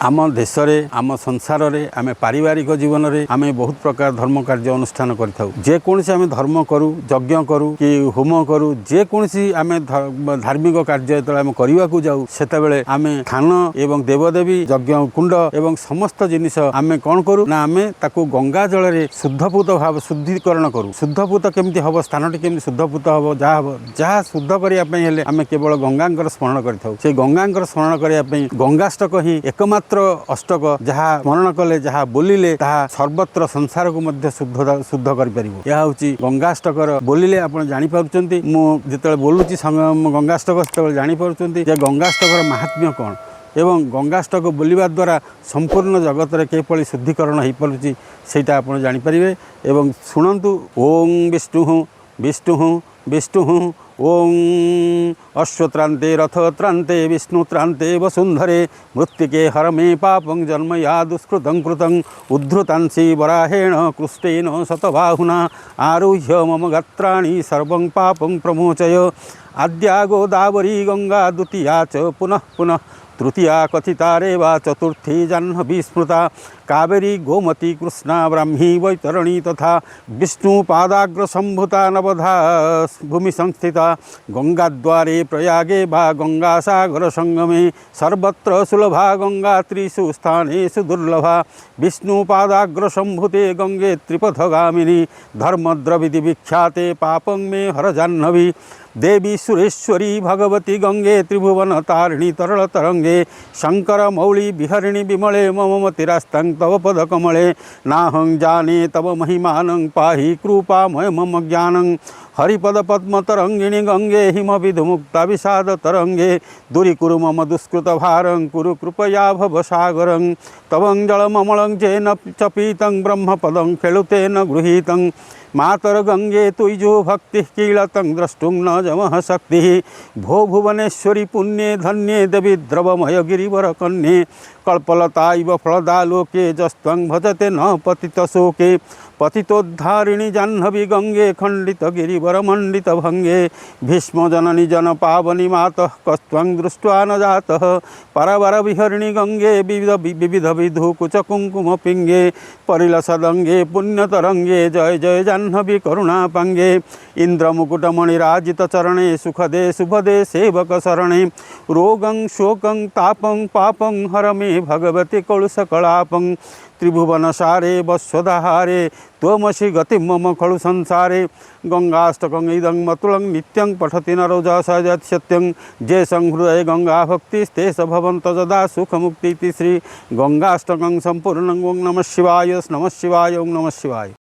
आम देश आम संसार में आम पारिवारिक जीवन में आम बहुत प्रकार धर्म कार्य अनुष्ठान करेकोसी आम धर्म करूँ यज्ञ करूँ कि होम करूँ जेकोसी आम धार्मिक कार्य जो आम करने को जाऊँ से आम थान एवं देवदेवी यज्ञ कुंड एवं समस्त जिनिस आम कौन करूँ ना आम ताकू गंगा जल में शुद्धपूत भाव शुद्धिकरण करूँ शुद्धपूत केमती हम स्थान केमती शुद्धपूत हम जहाँ शुद्ध करने आम केवल गंगा स्मरण कर गंगा स्मरण करने गंगाष्टक ही एकमात्र अष्टक जहाँ स्मरण कले जहाँ बोलिले सर्वत्र संसार को मध्य शुद्ध कर यह हूँ गंगाष्टकर बोलिले आप जानीपार्टी मुझे बोलूँ गंगाष्टक से जानीपार्टी गंगाष्टकर महात्म्य कौन एवं गंगाष्टक बोलिबा द्वारा संपूर्ण जगत में किपरि शुद्धिकरण हो पारुछि सेटा आपण जानि परिबे एवं शुणन्तु ओं विष्णु विष्णु विष्णु ओं अश्वत्रांते रथत्रांते विष्णुत्रांते वसुंधरे मृत्तिके हरमे पापं जन्म या दुष्कृतं कृतं उद्धृतांसि वराहेण कृष्टेन शतबाहुना आरुह्य मम गात्राणि सर्वं पापं प्रमोचय आद्या गोदावरी गंगा द्वितीया च पुनः पुनः तृतीया कथिता रेवा चतुर्थी जाह्नवी स्मृता कावेरी गोमती कृष्णा ब्राह्मी वैतरणी तथा विष्णु पादाग्र संभुता नवधा भूमि संस्थिता गंगाद्वारे प्रयागे बा गंगा सागर संगमे सर्वत्र सुलभा गंगा त्रिषु स्थानेषु दुर्लभा विष्णु पादाग्र संभुते गंगे त्रिपथगामिनी धर्मद्रविधि विख्याते पापं मे हर जाह्नवी देवी सुरेश्वरी भगवती गंगे त्रिभुवन तारिणी तरल तरंगे शंकर मौली विहरिणी विमले मम मतिरास्तं तव पद कमले नाहं जाने तव महिमानं पाहि कृपामय मम ज्ञानं हरिपद पद्म तरंगिणी गंगे हिम विधुमुक्ता विषाद तरंगे दूरीकुरु मम दुष्कृत भारं कुरु कृपया भव सागरं तवं जलममलं चेन च पीतं ब्रह्मपदं खेलुतेन गृहीतं मातर गंगे तुजो भक्ति कीलतं द्रष्टुं न जमः शक्ति भो भुवनेश्वरी पुण्ये धन्ये देवी द्रवमय गिरिवर कन्ये कल्पलता इव फलदा लोके जस्त्वं भजते न पतितशोके पतितोद्धारिणी जाह्नवी गंगे खंडित गिरिवर मंडित भंगे भीष्म जननी जन पावनी मातः कस्त्वं दृष्ट्वा न जातः परवर विहरिणी गंगे विविध विधु कुच कुंकुम पिंगे परिलसदंगे पुण्यतरंगे जय जय जाह्नवी करुणा पंगे इंद्रमुकुटमणिराजित चरणे सुखदे शुभदे सेवक शरणे रोगं शोकं तापं पापं हर मे भगवती कलुषकलापं त्रिभुवन सारे वस्वदाहारे त्वमसि गति मम खलु संसारे गंगाष्टकं इदं मतुलं नित्यं पठति नरो जसयत् सत्यं जे संहृदय गंगा भक्तिस्ते स भवन्त सदा सुखमुक्ति श्री गंगाष्टकं संपूर्णं ओं नमः शिवाय ओं नमः शिवाय ओं नमः शिवाय।